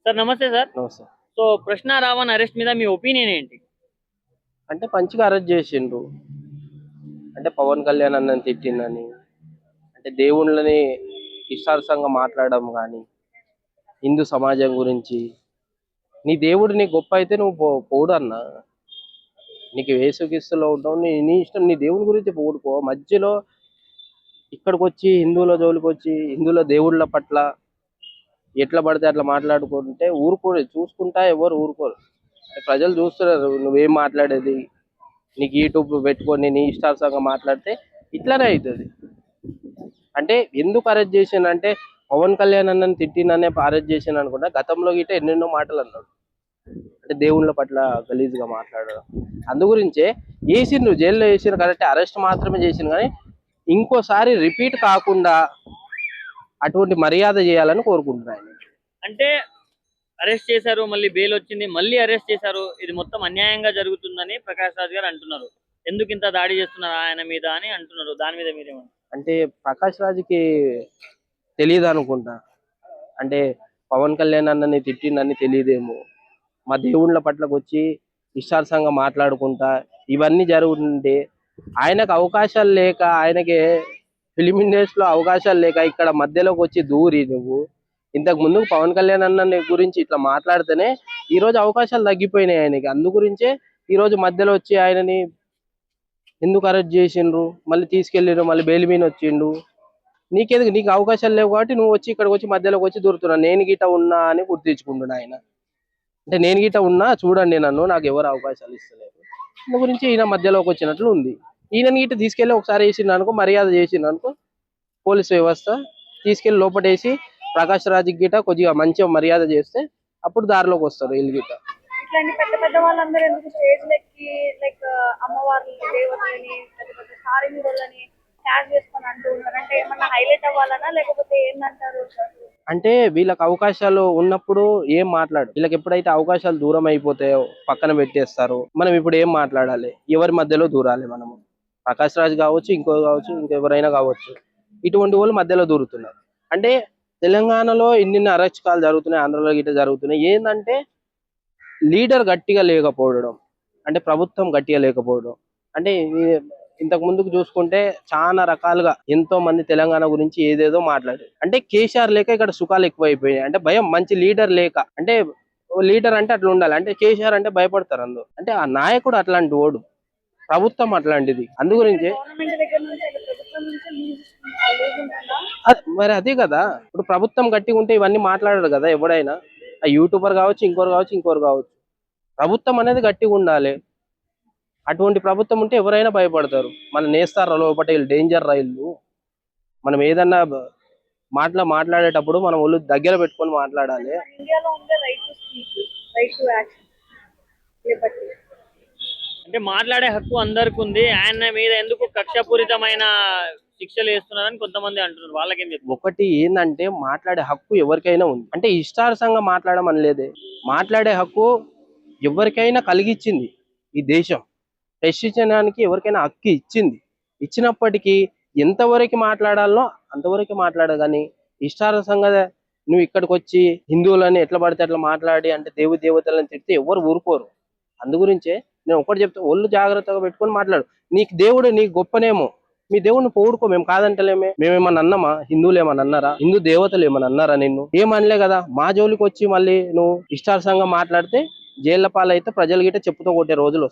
Sir నమస్తే sir. నమస్తే. So 'ప్రశ్న రావణ్' అరెస్ట్ మీద మీ ఒపీనియన్ ఏంటి? అంటే మంచిగా అరెస్ట్ చేసిండ్రు. అంటే పవన్ కళ్యాణ్ అన్నని తిట్టిందని, అంటే దేవుళ్ళని ఇష్టానుసారంగా మాట్లాడడం గాని, హిందూ సమాజం గురించి, నీ దేవుడు నీకు గొప్ప అయితే నువ్వు పోడు అన్న. నీకు యేసుక్రీస్తులో ఉంటావు. నీ నీ ఇష్టం, నీ దేవుని గురించి పోడుకో. మధ్యలో ఇక్కడికొచ్చి హిందువుల జోలికొచ్చి, హిందువుల దేవుళ్ళ పట్ల ఎట్లా పడితే అట్లా మాట్లాడుకుంటే ఊరుకోరు. చూసుకుంటా ఎవరు ఊరుకోరు. అంటే ప్రజలు చూస్తున్నారు నువ్వేం మాట్లాడేది. నీకు యూట్యూబ్ పెట్టుకొని నీ ఇష్టానుసారంగా మాట్లాడితే ఇట్లానే అవుతుంది. అంటే ఎందుకు అరెస్ట్ చేసిండు అంటే పవన్ కళ్యాణ్ అన్నని తిట్టిననే అరెస్ట్ చేసిండు అనుకుంటా. గతంలో గిట్ట ఎన్నెన్నో మాటలు అన్నాడు. అంటే దేవుళ్ళ పట్ల గలీజ్గా మాట్లాడడం. అందు గురించే వేసిండ్రు, జైల్లో వేసిండ్రు కరెక్ట్. అరెస్ట్ మాత్రమే చేసిండు కానీ ఇంకోసారి రిపీట్ కాకుండా అటువంటి మర్యాద చేయాలని కోరుకుంటున్నాను. అంటే అరెస్ట్ చేశారు, మళ్ళీ బెయిల్ వచ్చింది, మళ్ళీ అరెస్ట్ చేశారు. ఇది మొత్తం అన్యాయంగా జరుగుతుందని ప్రకాష్ రాజ్ గారు అంటున్నారు. ఎందుకు ఇంత దాడి చేస్తున్నారు ఆయన మీద అని అంటున్నారు. దాని మీద మీరేమంటారు? అంటే ప్రకాష్ రాజ్కి తెలియదు అనుకుంటా. అంటే పవన్ కళ్యాణ్ అన్నని తిట్టిందని తెలియదేమో. మా దేవుళ్ళ పట్లకు వచ్చి ఇష్టార్థంగా మాట్లాడుకుంటా ఇవన్నీ జరుగుతుంటే ఆయనకు అవకాశాలు లేక, ఆయనకి ఫిలిం ఇండస్ట్రీలో అవకాశాలు లేక ఇక్కడ మధ్యలోకి వచ్చి దూరి నువ్వు ఇంతకు ముందు పవన్ కళ్యాణ్ అన్న గురించి ఇట్లా మాట్లాడితేనే ఈ రోజు అవకాశాలు తగ్గిపోయినాయి ఆయనకి. అందు గురించే ఈ రోజు మధ్యలో వచ్చి ఆయనని ఎందుకు అరెస్ట్ చేసిండ్రు, మళ్ళీ తీసుకెళ్ళిండ్రు, మళ్ళీ బెయిల్ మీద వచ్చిండు. నీకెందుకు, నీకు అవకాశాలు లేవు కాబట్టి నువ్వు వచ్చి ఇక్కడికి వచ్చి మధ్యలోకి వచ్చి దూరుతున్నా. నేను గిట్ట ఉన్నా అని గుర్తించుకుంటున్నా ఆయన. అంటే నేను గిట్ట ఉన్నా చూడండి, నన్ను నాకు ఎవరు అవకాశాలు ఇస్తలేరు. దాని గురించి ఈయన మధ్యలోకి వచ్చినట్లు ఉంది. ఈయన గిట్ట తీసుకెళ్ళి ఒకసారి వేసిండు అనుకో, మర్యాద చేసిండు అనుకో, పోలీస్ వ్యవస్థ తీసుకెళ్లి లోపటేసి ప్రకాష్ రాజ్ గిట్ట కొద్దిగా మంచిగా మర్యాద చేస్తే అప్పుడు దారిలోకి వస్తారు వీళ్ళు గిట్ట. ఇట్లాంటి పెద్ద పెద్ద వాళ్ళందరూ ఎందుకు స్టేజ్ లెక్కి లైక్ అమ్మవార్లని, దేవతలని, పెద్ద పెద్ద స్టార్ హీరోలని క్యాష్ చేసుకొని అంటూ ఉన్నారు? అంటే ఏమన్నా హైలైట్ అవ్వాలనా లేకపోతే ఏంటంటారు? అంటే వీళ్ళకి అవకాశాలు ఉన్నప్పుడు ఏం మాట్లాడు, వీళ్ళకి ఎప్పుడైతే అవకాశాలు దూరం అయిపోతాయో పక్కన పెట్టేస్తారు. మనం ఇప్పుడు ఏం మాట్లాడాలి, ఎవరి మధ్యలో దూరాలి మనము? ప్రకాష్ రాజ్ కావచ్చు, ఇంకో కావచ్చు, ఇంకెవరైనా కావచ్చు, ఇటువంటి వాళ్ళు మధ్యలో దూరుతున్నారు. అంటే తెలంగాణలో ఇన్ని అరాచకాలు జరుగుతున్నాయి, ఆంధ్రలో గిట్ట జరుగుతున్నాయి. ఏంటంటే లీడర్ గట్టిగా లేకపోవడం, అంటే ప్రభుత్వం గట్టిగా లేకపోవడం. అంటే ఇంతకు ముందుకు చూసుకుంటే చాలా రకాలుగా ఎంతో మంది తెలంగాణ గురించి ఏదేదో మాట్లాడారు. అంటే కేసీఆర్ లేక ఇక్కడ సుఖాలు ఎక్కువైపోయినాయి. అంటే భయం, మంచి లీడర్ లేక. అంటే లీడర్ అంటే అట్లా ఉండాలి. అంటే కేసీఆర్ అంటే భయపడతారు అందరూ. అంటే ఆ నాయకుడు అట్లాంటి ఓడు, ప్రభుత్వం అట్లాంటిది. అందు గురించి గవర్నమెంట్ దగ్గర నుంచి ప్రభుత్వం నుంచి లూజ్ ఉంటుందా? మరి అదే కదా, ఇప్పుడు ప్రభుత్వం గట్టిగా ఉంటే ఇవన్నీ మాట్లాడారు కదా ఎవడైనా. ఆ యూట్యూబర్ కావచ్చు, ఇంకోరు కావచ్చు. ప్రభుత్వం అనేది గట్టిగా ఉండాలి. అటువంటి ప్రభుత్వం ఉంటే ఎవరైనా భయపడతారు. మన నేస్తారు లోపల డేంజర్ రైళ్ళు. మనం ఏదన్నా మాట్లాడేటప్పుడు మనం ఒళ్ళు దగ్గర పెట్టుకొని మాట్లాడాలి. ఇండియాలో ఉండే right to speak, right to action, అంటే మాట్లాడే హక్కు అందరికి ఉంది. ఆయన మీద ఎందుకు కక్షపూరితమైన శిక్షలు వేస్తున్నారని కొంతమంది అంటున్నారు. వాళ్ళకేం చెప్తారు? ఒకటి ఏంటంటే మాట్లాడే హక్కు ఎవరికైనా ఉంది. అంటే ఇష్టానుసారంగా మాట్లాడమని లేదే. మాట్లాడే హక్కు ఎవరికైనా కలిగిచ్చింది ఈ దేశం. ప్రశ్నించడానికి ఎవరికైనా హక్కు ఇచ్చింది. ఇచ్చినప్పటికీ ఎంతవరకు మాట్లాడాలో అంతవరకు మాట్లాడ, కానీ ఇష్టానుసారంగా నువ్వు ఇక్కడికి వచ్చి హిందువులని ఎట్లా పడితే అట్లా మాట్లాడి అంటే దేవతలను తిడితే ఎవరు ఊరుకోరు. అందు గురించే నేను ఒకటి చెప్తా, ఒళ్ళు జాగ్రత్తగా పెట్టుకొని మాట్లాడు. నీకు దేవుడు నీకు గొప్పనేమో, మీ దేవుడిని పోడుకో, మేము కాదంటలేమే. మేమేమన్నా అన్నామా? హిందువులు ఏమన్నా అన్నారా? హిందూ దేవతలు ఏమన్నా అన్నారా? నిన్ను ఏమనలే కదా. మా జోలికి వచ్చి మళ్ళీ నువ్వు ఇష్టానుసారంగా మాట్లాడితే జైళ్ల పాలైతే ప్రజలు గిట్ట చెప్పుతో కొట్టే రోజులు వస్తాయి.